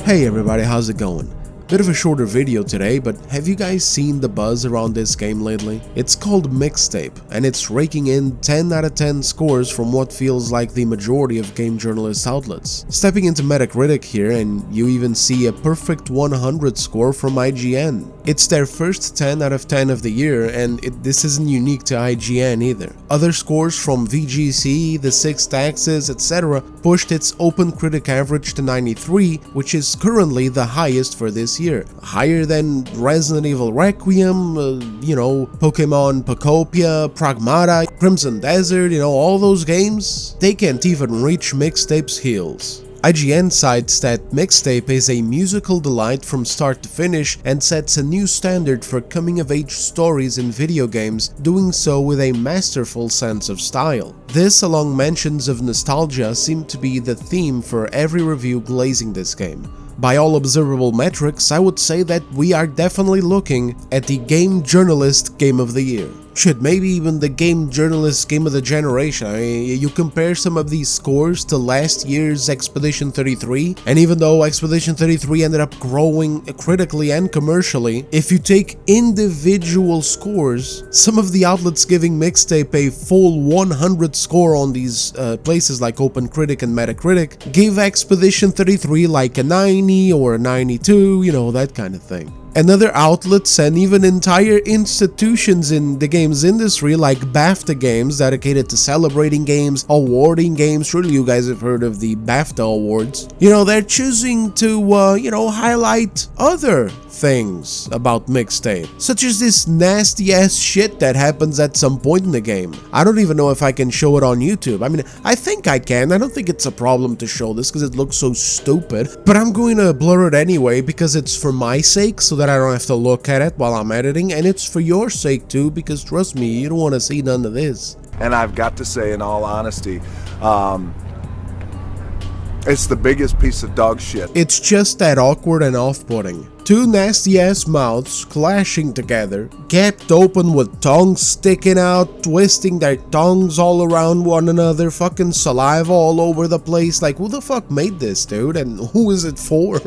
Hey everybody, how's it going? Bit of a shorter video today, but have you guys seen the buzz around this game lately? It's called Mixtape, and it's raking in 10 out of 10 scores from what feels like the majority of game journalist outlets. Stepping into Metacritic here, and you even see a perfect 100 score from IGN. It's their first 10 out of 10 of the year, and this isn't unique to IGN either. Other scores from VGC, the Sixth Axis, etc. pushed its OpenCritic average to 93, which is currently the highest for this year. Higher than Resident Evil Requiem, Pokemon Pocopia, Pragmata, Crimson Desert, all those games. They can't even reach Mixtape's heels. IGN cites that Mixtape is a musical delight from start to finish and sets a new standard for coming-of-age stories in video games, doing so with a masterful sense of style. This, along mentions of nostalgia, seem to be the theme for every review glazing this game. By all observable metrics, I would say that we are definitely looking at the Game Journalist Game of the Year. Shit, maybe even the Game Journalist Game of the Generation. I mean, you compare some of these scores to last year's Expedition 33, and even though Expedition 33 ended up growing critically and commercially, if you take individual scores, some of the outlets giving Mixtape a full 100 score on these places like OpenCritic and Metacritic gave Expedition 33 like a 90 or a 92, that kind of thing. And other outlets and even entire institutions in the games industry like BAFTA Games, dedicated to celebrating games, awarding games, surely you guys have heard of the BAFTA awards, they're choosing to, highlight other things about Mixtape, such as this nasty ass shit that happens at some point in the game. I don't even know if I can show it on YouTube. I mean, I think I can. I don't think it's a problem to show this because it looks so stupid, but I'm going to blur it anyway because it's for my sake so that I don't have to look at it while I'm editing, and it's for your sake too, because trust me, you don't want to see none of this. And I've got to say, in all honesty, it's the biggest piece of dog shit. It's just that awkward and off-putting. Two nasty ass mouths clashing together, kept open with tongues sticking out, twisting their tongues all around one another, fucking saliva all over the place. Like, who the fuck made this, dude? And who is it for?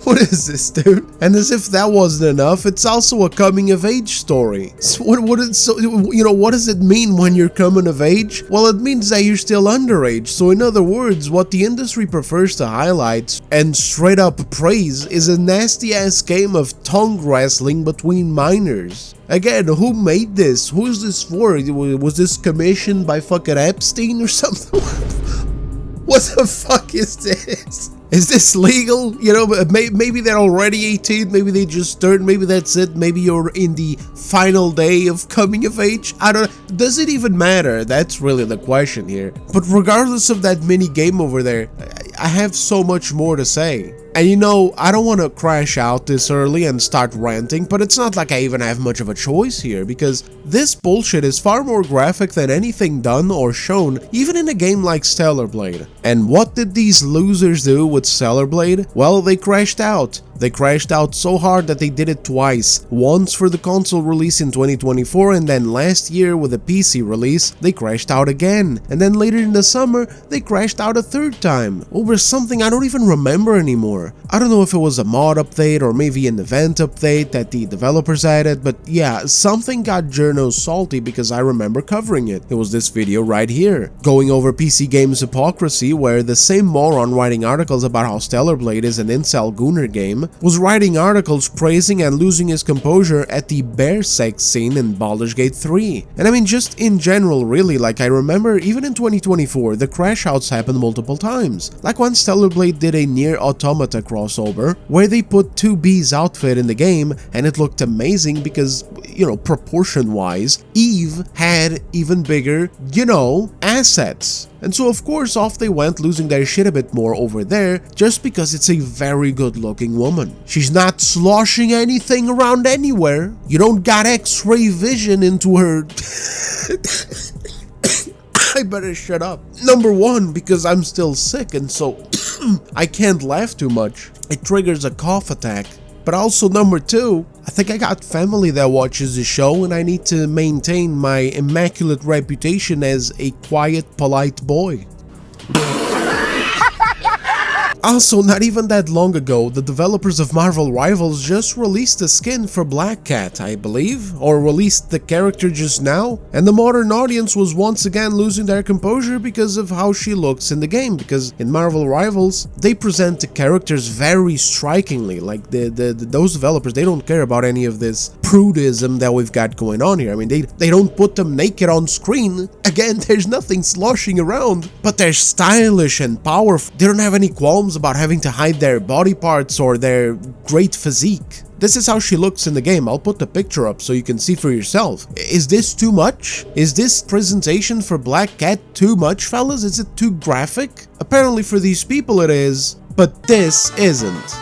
What is this, dude? And as if that wasn't enough, it's also a coming of age story. So what does it mean when you're coming of age? Well, it means that you're still underage. So in other words, what the industry prefers to highlight and straight up praise is a nasty ass game of tongue wrestling between minors. Again, who made this? Who is this for? Was this commissioned by fucking Epstein or something? What the fuck is this? Is this legal? Maybe they're already 18, maybe they just turned, maybe that's it, maybe you're in the final day of coming of age. I don't know. Does it even matter? That's really the question here. But regardless of that mini game over there, I have so much more to say. And I don't want to crash out this early and start ranting, but it's not like I even have much of a choice here, because this bullshit is far more graphic than anything done or shown, even in a game like Stellar Blade. And what did these losers do with Stellar Blade? Well, they crashed out. They crashed out so hard that they did it twice. Once for the console release in 2024, and then last year with a PC release, they crashed out again. And then later in the summer, they crashed out a third time, over something I don't even remember anymore. I don't know if it was a mod update or maybe an event update that the developers added, but yeah, something got journos salty because I remember covering it. It was this video right here, going over PC Game's hypocrisy, where the same moron writing articles about how Stellar Blade is an incel gooner game was writing articles praising and losing his composure at the bear sex scene in Baldur's Gate 3. And I mean, just in general, really, like I remember even in 2024, the crash outs happened multiple times. Like when Stellar Blade did a Nier Automata crossover, where they put 2B's outfit in the game, and it looked amazing because, proportion-wise, Eve had even bigger, assets. And so of course off they went, losing their shit a bit more over there, just because it's a very good looking woman. She's not sloshing anything around anywhere. You don't got X-ray vision into her... I better shut up. Number one, because I'm still sick and so I can't laugh too much. It triggers a cough attack. But also number two, I think I got family that watches the show and I need to maintain my immaculate reputation as a quiet, polite boy. Also, not even that long ago, the developers of Marvel Rivals just released a skin for Black Cat, I believe, or released the character just now, and the modern audience was once again losing their composure because of how she looks in the game, because in Marvel Rivals, they present the characters very strikingly, like those developers, they don't care about any of this prudism that we've got going on here. I mean, they don't put them naked on screen. Again, there's nothing sloshing around, but they're stylish and powerful. They don't have any qualms about having to hide their body parts or their great physique. This is how she looks in the game. I'll put the picture up so you can see for yourself. Is this too much? Is this presentation for Black Cat too much, fellas? Is it too graphic? Apparently for these people it is, but this isn't.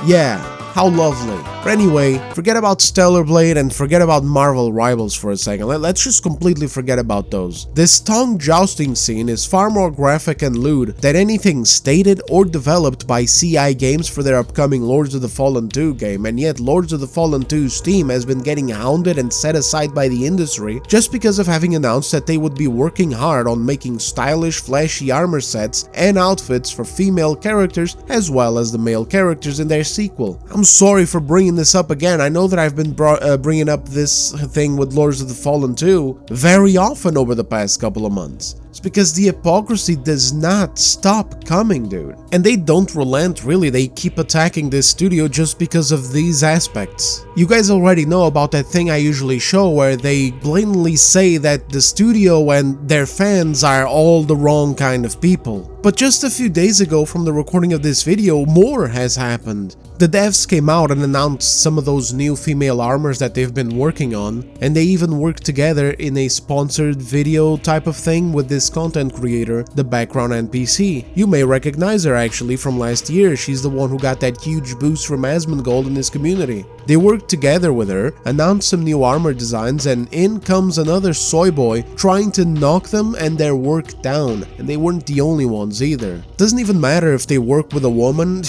Yeah, how lovely. But anyway, forget about Stellar Blade and forget about Marvel Rivals for a second. Let's just completely forget about those. This tongue jousting scene is far more graphic and lewd than anything stated or developed by CI Games for their upcoming Lords of the Fallen 2 game, and yet Lords of the Fallen 2's team has been getting hounded and set aside by the industry just because of having announced that they would be working hard on making stylish, flashy armor sets and outfits for female characters as well as the male characters in their sequel. I'm sorry for bringing this up again. I know that I've been bringing up this thing with Lords of the Fallen 2 very often over the past couple of months. It's because the hypocrisy does not stop coming, dude. And they don't relent, really. They keep attacking this studio just because of these aspects. You guys already know about that thing I usually show where they blatantly say that the studio and their fans are all the wrong kind of people. But just a few days ago from the recording of this video, more has happened. The devs came out and announced some of those new female armors that they've been working on, and they even worked together in a sponsored video type of thing with this content creator, the background NPC. You may recognize her actually from last year. She's the one who got that huge boost from Asmongold in his community. They worked together with her, announced some new armor designs, and in comes another soy boy trying to knock them and their work down. And they weren't the only ones either. Doesn't even matter if they work with a woman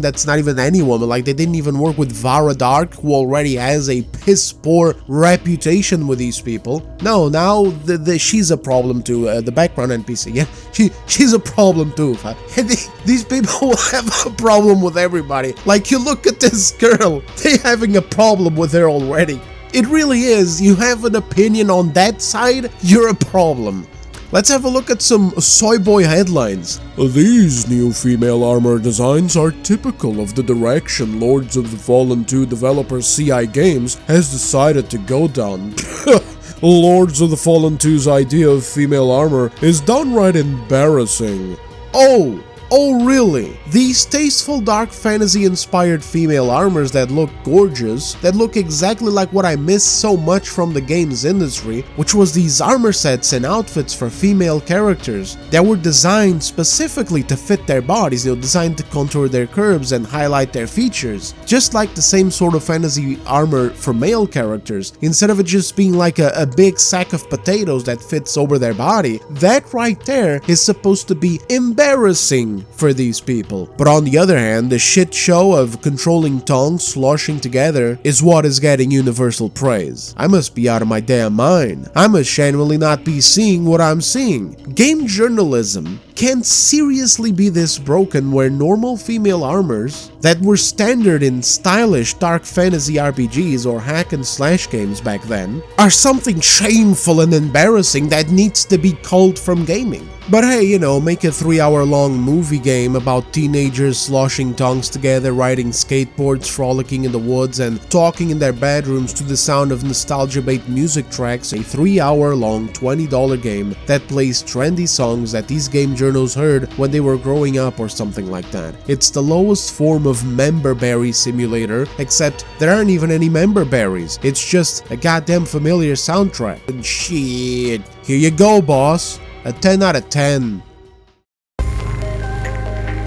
that's not even any woman. Like, they didn't even work with Vara Dark, who already has a piss poor reputation with these people. No, now she's a problem too. The background NPC, yeah, she's a problem too. And these people will have a problem with everybody. Like, you look at this girl, they having a problem with her already. It really is. You have an opinion on that side, you're a problem. Let's have a look at some soy boy headlines. These new female armor designs are typical of the direction Lords of the Fallen 2 developer CI Games has decided to go down. Lords of the Fallen 2's idea of female armor is downright embarrassing. Oh really? These tasteful dark fantasy inspired female armors that look gorgeous, that look exactly like what I missed so much from the games industry, which was these armor sets and outfits for female characters that were designed specifically to fit their bodies, designed to contour their curves and highlight their features, just like the same sort of fantasy armor for male characters, instead of it just being like a big sack of potatoes that fits over their body. That right there is supposed to be embarrassing for these people. But on the other hand, the shit show of controlling tongues sloshing together is what is getting universal praise. I must be out of my damn mind. I must genuinely not be seeing what I'm seeing. Game journalism can seriously be this broken where normal female armors that were standard in stylish dark fantasy RPGs or hack and slash games back then are something shameful and embarrassing that needs to be culled from gaming. But hey, make a 3-hour-long movie game about teenagers sloshing tongues together, riding skateboards, frolicking in the woods, and talking in their bedrooms to the sound of nostalgia-bait music tracks. A 3-hour-long $20 game that plays trendy songs that these game journals heard when they were growing up or something like that. It's the lowest form of member berry simulator, except there aren't even any member berries. It's just a goddamn familiar soundtrack. And shit. Here you go, boss. A 10 out of 10.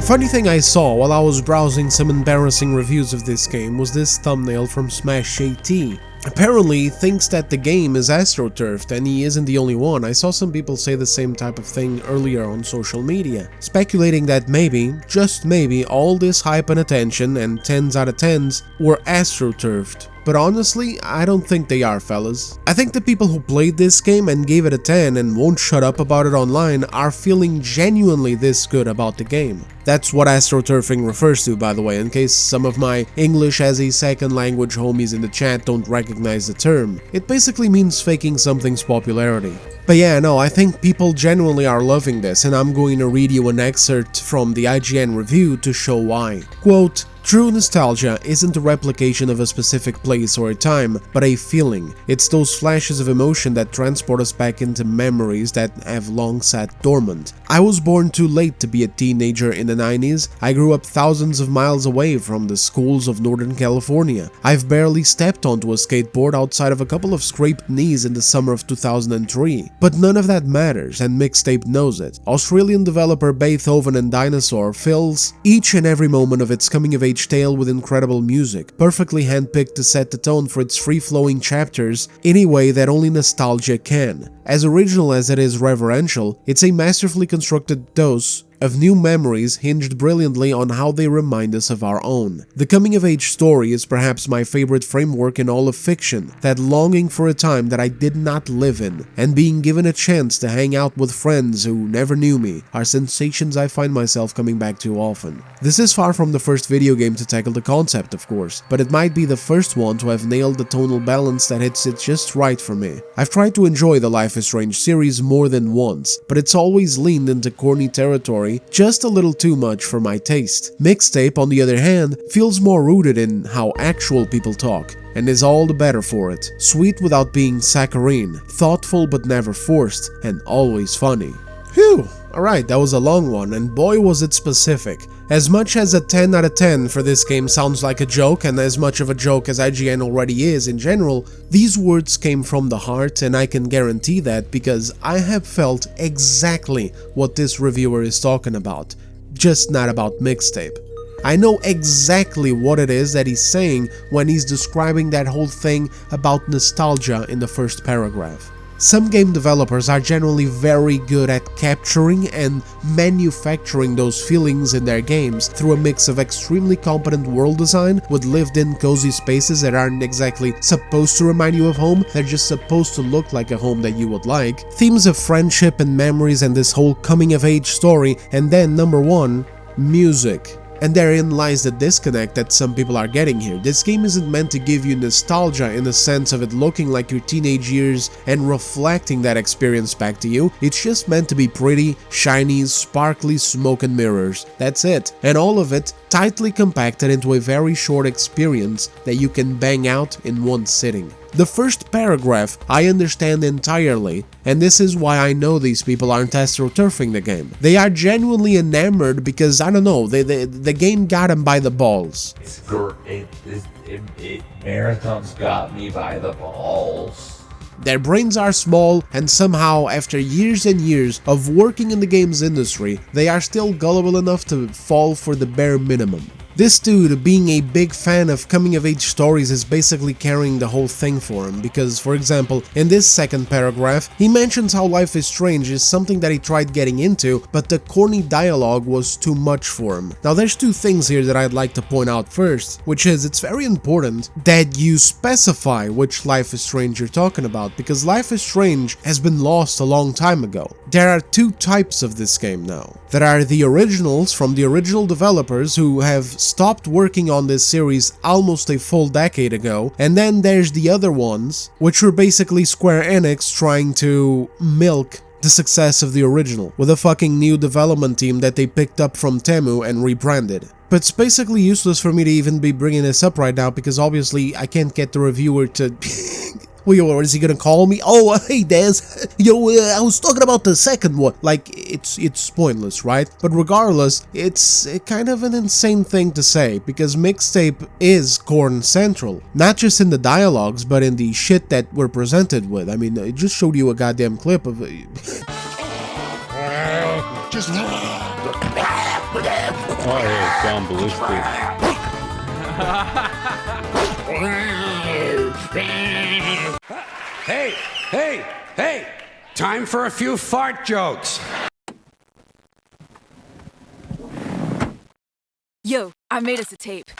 Funny thing I saw while I was browsing some embarrassing reviews of this game was this thumbnail from SmashAT. Apparently, he thinks that the game is astroturfed, and he isn't the only one. I saw some people say the same type of thing earlier on social media, speculating that maybe, just maybe, all this hype and attention and 10s out of 10s were astroturfed. But honestly, I don't think they are, fellas. I think the people who played this game and gave it a 10 and won't shut up about it online are feeling genuinely this good about the game. That's what astroturfing refers to, by the way, in case some of my English as a second language homies in the chat don't recognize the term. It basically means faking something's popularity. But yeah, no, I think people genuinely are loving this, and I'm going to read you an excerpt from the IGN review to show why. Quote, "True nostalgia isn't a replication of a specific place or a time, but a feeling. It's those flashes of emotion that transport us back into memories that have long sat dormant. I was born too late to be a teenager in the 90s. I grew up thousands of miles away from the schools of Northern California. I've barely stepped onto a skateboard outside of a couple of scraped knees in the summer of 2003. But none of that matters, and Mixtape knows it. Australian developer Beethoven and Dinosaur fills each and every moment of its coming-of-age tale with incredible music, perfectly handpicked to set the tone for its free-flowing chapters in a way that only nostalgia can. As original as it is reverential, it's a masterfully constructed dose of new memories hinged brilliantly on how they remind us of our own. The coming-of-age story is perhaps my favorite framework in all of fiction, that longing for a time that I did not live in, and being given a chance to hang out with friends who never knew me, are sensations I find myself coming back to often. This is far from the first video game to tackle the concept, of course, but it might be the first one to have nailed the tonal balance that hits it just right for me. I've tried to enjoy the Life is Strange series more than once, but it's always leaned into corny territory just a little too much for my taste. Mixtape, on the other hand, feels more rooted in how actual people talk, and is all the better for it. Sweet without being saccharine, thoughtful but never forced, and always funny. Phew! Alright, that was a long one, and boy was it specific. As much as a 10 out of 10 for this game sounds like a joke, and as much of a joke as IGN already is in general, these words came from the heart, and I can guarantee that because I have felt exactly what this reviewer is talking about, just not about Mixtape. I know exactly what it is that he's saying when he's describing that whole thing about nostalgia in the first paragraph. Some game developers are generally very good at capturing and manufacturing those feelings in their games through a mix of extremely competent world design with lived-in cozy spaces that aren't exactly supposed to remind you of home, they're just supposed to look like a home that you would like, themes of friendship and memories and this whole coming-of-age story, and then number one, music. And therein lies the disconnect that some people are getting here. This game isn't meant to give you nostalgia in the sense of it looking like your teenage years and reflecting that experience back to you. It's just meant to be pretty, shiny, sparkly smoke and mirrors. That's it. And all of it tightly compacted into a very short experience that you can bang out in one sitting. The first paragraph I understand entirely, and this is why I know these people aren't astroturfing the game. They are genuinely enamored because, I don't know, the game got them by the balls. Marathon's got me by the balls. Their brains are small, and somehow, after years and years of working in the games industry, they are still gullible enough to fall for the bare minimum. This dude, being a big fan of coming-of-age stories, is basically carrying the whole thing for him, because, for example, in this second paragraph, he mentions how Life is Strange is something that he tried getting into, but the corny dialogue was too much for him. Now, there's two things here that I'd like to point out first, which is it's very important that you specify which Life is Strange you're talking about, because Life is Strange has been lost a long time ago. There are two types of this game now. There are the originals from the original developers who have stopped working on this series almost a full decade ago, and then there's the other ones, which were basically Square Enix trying to milk the success of the original with a fucking new development team that they picked up from Temu and rebranded. But it's basically useless for me to even be bringing this up right now because obviously I can't get the reviewer to... What is he gonna call me? Oh, hey Des, yo, I was talking about the second one. Like, it's pointless, right? But regardless, it's kind of an insane thing to say, because Mixtape is corn central. Not just in the dialogues, but in the shit that we're presented with. I mean, I just showed you a goddamn clip of... Just... Oh, yeah, it's gone ballistic. Hey! Time for a few fart jokes. Yo, I made us a tape.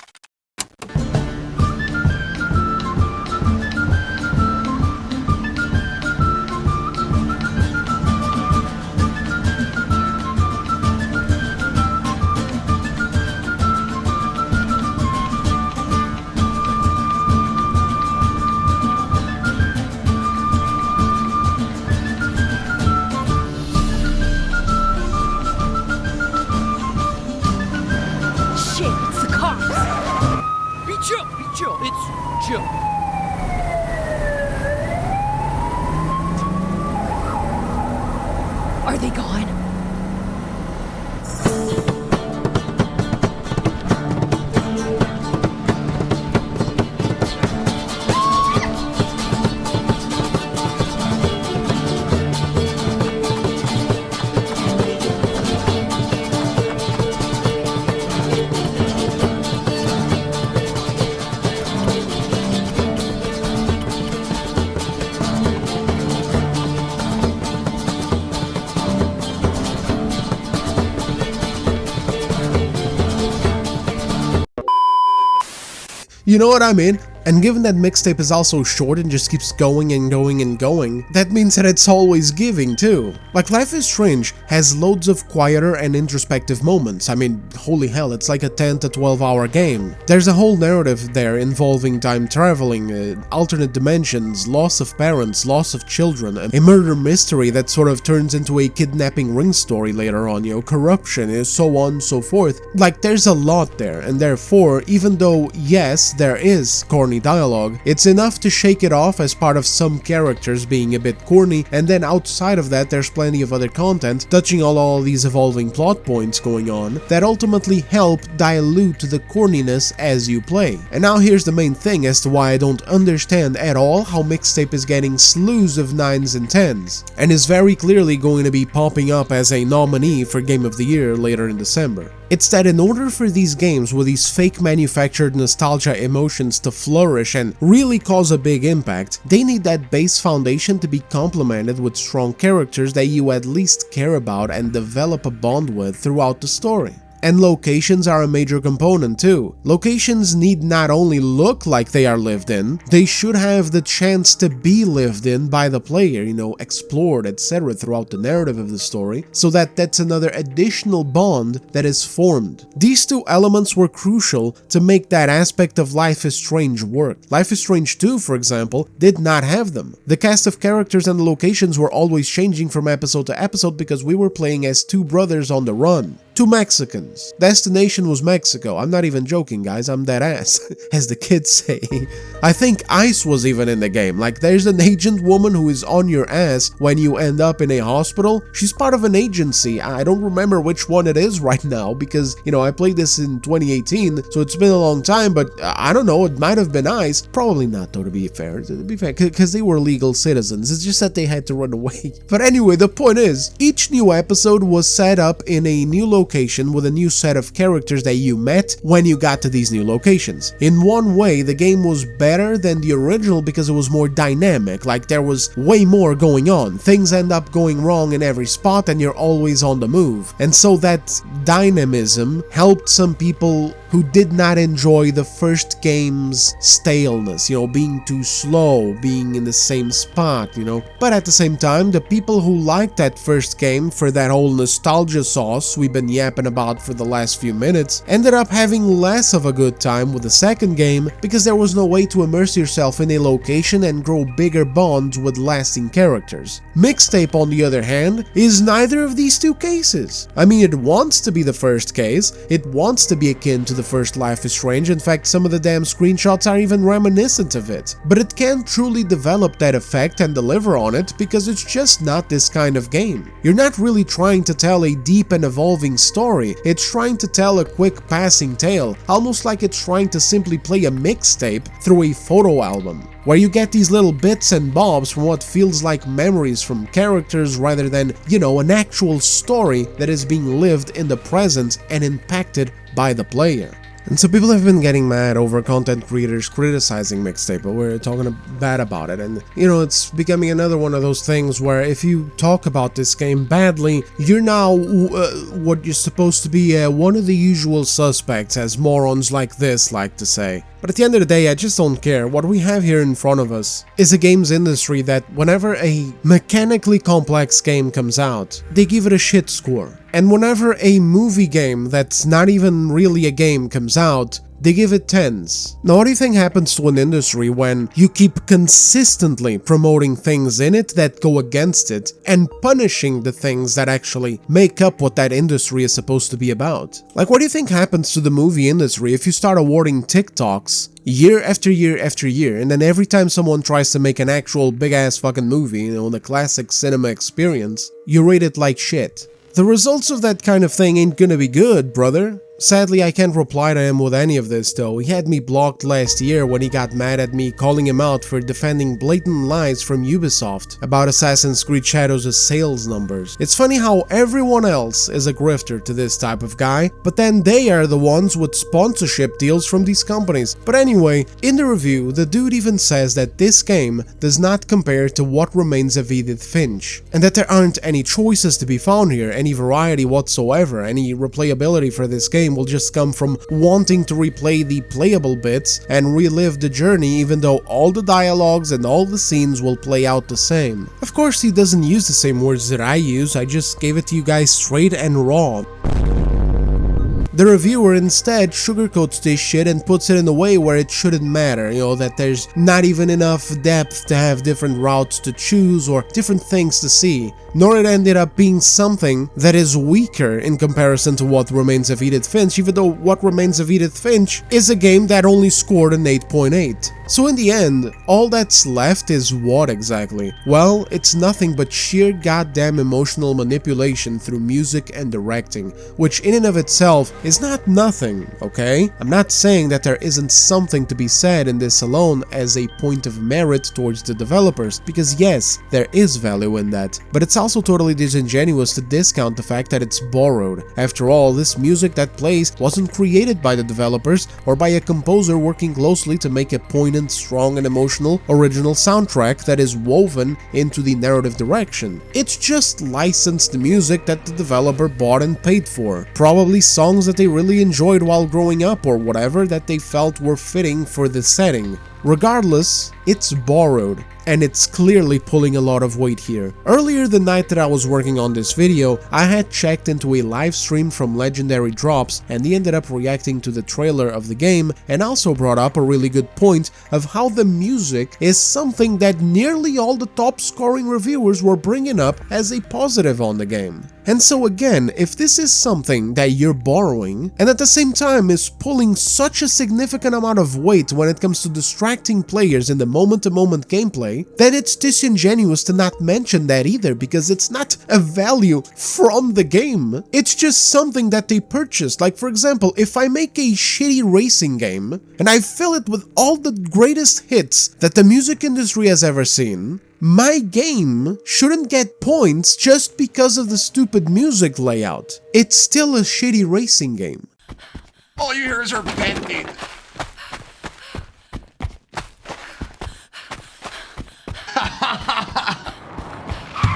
You know what I mean? And given that Mixtape is also short and just keeps going and going and going, that means that it's always giving too. Like Life is Strange has loads of quieter and introspective moments. I mean, holy hell, it's like a 10 to 12 hour game. There's a whole narrative there involving time traveling, alternate dimensions, loss of parents, loss of children, a murder mystery that sort of turns into a kidnapping ring story later on, corruption, so on and so forth. Like, there's a lot there, and therefore, even though, yes, there is corny dialogue, it's enough to shake it off as part of some characters being a bit corny, and then outside of that there's plenty of other content touching all these evolving plot points going on that ultimately help dilute the corniness as you play. And now here's the main thing as to why I don't understand at all how Mixtape is getting slews of 9s and 10s, and is very clearly going to be popping up as a nominee for Game of the Year later in December. It's that in order for these games with these fake manufactured nostalgia emotions to flourish and really cause a big impact, they need that base foundation to be complemented with strong characters that you at least care about and develop a bond with throughout the story. And locations are a major component too. Locations need not only look like they are lived in, they should have the chance to be lived in by the player, explored, etc. throughout the narrative of the story, so that that's another additional bond that is formed. These two elements were crucial to make that aspect of Life is Strange work. Life is Strange 2, for example, did not have them. The cast of characters and the locations were always changing from episode to episode because we were playing as two brothers on the run. Two Mexicans. Destination was Mexico. I'm not even joking, guys, I'm dead ass, as the kids say. I think ICE was even in the game. Like, there's an agent woman who is on your ass when you end up in a hospital. She's part of an agency. I don't remember which one it is right now because, I played this in 2018, so it's been a long time, but I don't know, it might have been ICE. Probably not, though, to be fair, because they were legal citizens. It's just that they had to run away. But anyway, the point is, each new episode was set up in a new location with a new set of characters that you met when you got to these new locations. In one way, the game was better than the original because it was more dynamic, like there was way more going on. Things end up going wrong in every spot and you're always on the move. And so that dynamism helped some people who did not enjoy the first game's staleness, being too slow, being in the same spot, But at the same time, the people who liked that first game for that whole nostalgia sauce we've been yapping about for the last few minutes ended up having less of a good time with the second game because there was no way to immerse yourself in a location and grow bigger bonds with lasting characters. Mixtape, on the other hand, is neither of these two cases. I mean, it wants to be the first case, it wants to be akin to the first Life is Strange, in fact some of the damn screenshots are even reminiscent of it, but it can't truly develop that effect and deliver on it because it's just not this kind of game. You're not really trying to tell a deep and evolving story, it's trying to tell a quick passing tale, almost like it's trying to simply play a mixtape through a photo album, where you get these little bits and bobs from what feels like memories from characters rather than, an actual story that is being lived in the present and impacted by the player. And so people have been getting mad over content creators criticizing Mixtape, but we're talking bad about it, and it's becoming another one of those things where if you talk about this game badly, you're now what you're supposed to be one of the usual suspects, as morons like this like to say. But at the end of the day, I just don't care. What we have here in front of us is a games industry that whenever a mechanically complex game comes out, they give it a shit score. And whenever a movie game that's not even really a game comes out, they give it 10s. Now, what do you think happens to an industry when you keep consistently promoting things in it that go against it and punishing the things that actually make up what that industry is supposed to be about? Like, what do you think happens to the movie industry if you start awarding TikToks year after year after year, and then every time someone tries to make an actual big-ass fucking movie, the classic cinema experience, you rate it like shit? The results of that kind of thing ain't gonna be good, brother. Sadly, I can't reply to him with any of this though. He had me blocked last year when he got mad at me calling him out for defending blatant lies from Ubisoft about Assassin's Creed Shadows' sales numbers. It's funny how everyone else is a grifter to this type of guy, but then they are the ones with sponsorship deals from these companies. But anyway, in the review, the dude even says that this game does not compare to what remains of Edith Finch, and that there aren't any choices to be found here, any variety whatsoever, any replayability for this game game will just come from wanting to replay the playable bits and relive the journey, even though all the dialogues and all the scenes will play out the same. Of course, he doesn't use the same words that I use, I just gave it to you guys straight and raw. The reviewer instead sugarcoats this shit and puts it in a way where it shouldn't matter, that there's not even enough depth to have different routes to choose or different things to see, nor it ended up being something that is weaker in comparison to What Remains of Edith Finch, even though What Remains of Edith Finch is a game that only scored an 8.8. So in the end, all that's left is what exactly? Well, it's nothing but sheer goddamn emotional manipulation through music and directing, which in and of itself is not nothing, okay? I'm not saying that there isn't something to be said in this alone as a point of merit towards the developers, because yes, there is value in that, but it's also totally disingenuous to discount the fact that it's borrowed. After all, this music that plays wasn't created by the developers or by a composer working closely to make a poignant, strong and emotional original soundtrack that is woven into the narrative direction. It's just licensed music that the developer bought and paid for, probably songs that they really enjoyed while growing up or whatever that they felt were fitting for the setting. Regardless, it's borrowed, and it's clearly pulling a lot of weight here. Earlier the night that I was working on this video, I had checked into a live stream from Legendary Drops, and he ended up reacting to the trailer of the game and also brought up a really good point of how the music is something that nearly all the top scoring reviewers were bringing up as a positive on the game. And so again, if this is something that you're borrowing, and at the same time is pulling such a significant amount of weight when it comes to distracting players in the moment-to-moment gameplay, then it's disingenuous to not mention that either, because it's not a value from the game, it's just something that they purchased. Like for example, if I make a shitty racing game, and I fill it with all the greatest hits that the music industry has ever seen, my game shouldn't get points just because of the stupid music layout. It's still a shitty racing game. All you hear is her bending.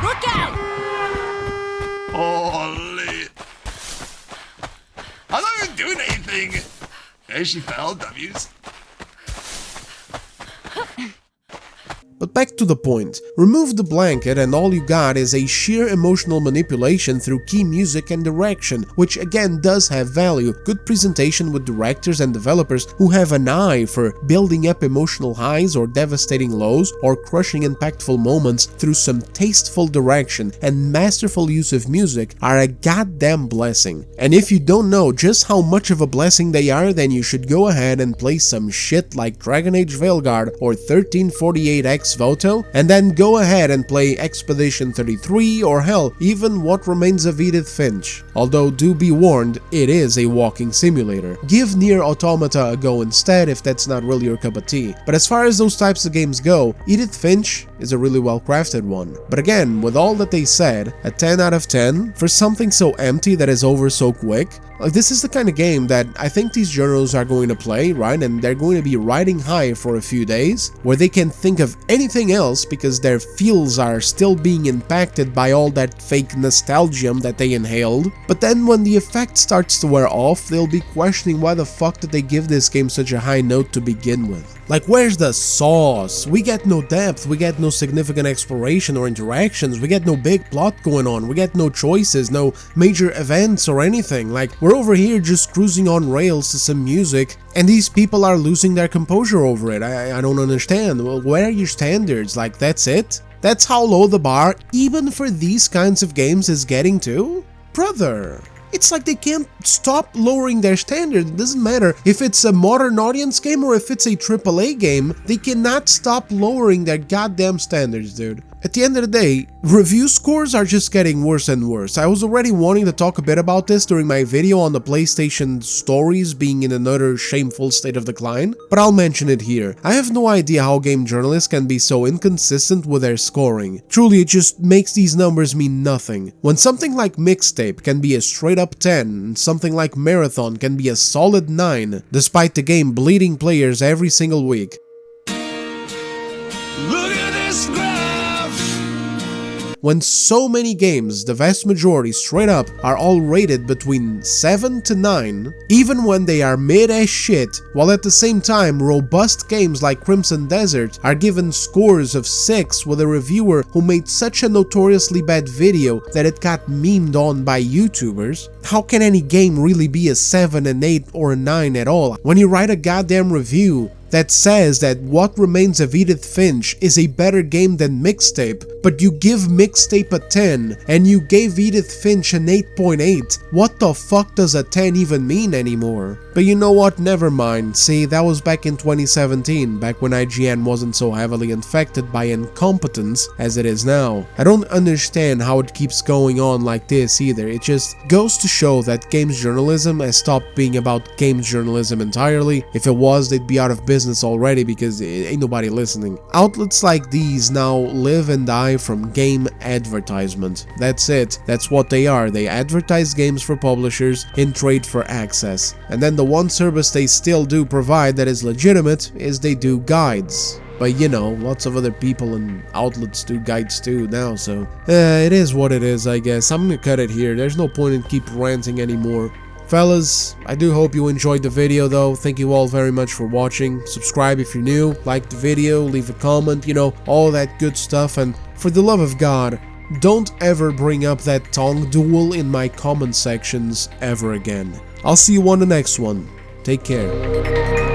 Look out! Holy. I'm not even doing anything. Hey, she fell, W's. But back to the point, remove the blanket and all you got is a sheer emotional manipulation through key music and direction, which again does have value, good presentation with directors and developers who have an eye for building up emotional highs or devastating lows or crushing impactful moments through some tasteful direction and masterful use of music are a goddamn blessing. And if you don't know just how much of a blessing they are, then you should go ahead and play some shit like Dragon Age Veilguard or 1348X Dyoto, and then go ahead and play Expedition 33 or hell, even What Remains of Edith Finch. Although do be warned, it is a walking simulator. Give Nier Automata a go instead if that's not really your cup of tea. But as far as those types of games go, Edith Finch is a really well crafted one. But again, with all that they said, a 10 out of 10 for something so empty that is over so quick. Like, this is the kind of game that I think these journals are going to play, right? And they're going to be riding high for a few days, where they can think of anything else because their feels are still being impacted by all that fake nostalgia that they inhaled. But then when the effect starts to wear off, they'll be questioning why the fuck did they give this game such a high note to begin with. Like, where's the sauce? We get no depth, we get no significant exploration or interactions, we get no big plot going on, we get no choices, no major events or anything. Like, we're over here just cruising on rails to some music, and these people are losing their composure over it. I don't understand. Well, where are your standards? Like, that's it? That's how low the bar, even for these kinds of games, is getting to? Brother. It's like they can't stop lowering their standard. It doesn't matter if it's a modern audience game or if it's a AAA game, they cannot stop lowering their goddamn standards, dude. At the end of the day, review scores are just getting worse and worse. I was already wanting to talk a bit about this during my video on the PlayStation stories being in another shameful state of decline, but I'll mention it here. I have no idea how game journalists can be so inconsistent with their scoring. Truly, it just makes these numbers mean nothing. When something like Mixtape can be a straight up 10, and something like Marathon can be a solid 9, despite the game bleeding players every single week. Look at this graph! when so many games, the vast majority straight up, are all rated between 7 to 9, even when they are mid as shit, while at the same time robust games like Crimson Desert are given scores of 6 with a reviewer who made such a notoriously bad video that it got memed on by YouTubers? How can any game really be a 7, an 8, or a 9 at all? When you write a goddamn review that says that What Remains of Edith Finch is a better game than Mixtape, but you give Mixtape a 10 and you gave Edith Finch an 8.8, what the fuck does a 10 even mean anymore? But you know what, never mind. See, that was back in 2017, back when IGN wasn't so heavily infected by incompetence as it is now. I don't understand how it keeps going on like this either. It just goes to show that games journalism has stopped being about games journalism entirely. If it was, they'd be out of business already because ain't nobody listening. Outlets like these now live and die from game advertisement. That's it. That's what they are. They advertise games for publishers in trade for access. And then the one service they still do provide that is legitimate is they do guides. But you know, lots of other people and outlets do guides too now, so it is what it is, I guess. I'm gonna cut it here. There's no point in keep ranting anymore. Fellas, I do hope you enjoyed the video though. Thank you all very much for watching. Subscribe if you're new, like the video, leave a comment, you know, all that good stuff. And for the love of God, don't ever bring up that tongue duel in my comment sections ever again. I'll see you on the next one. Take care.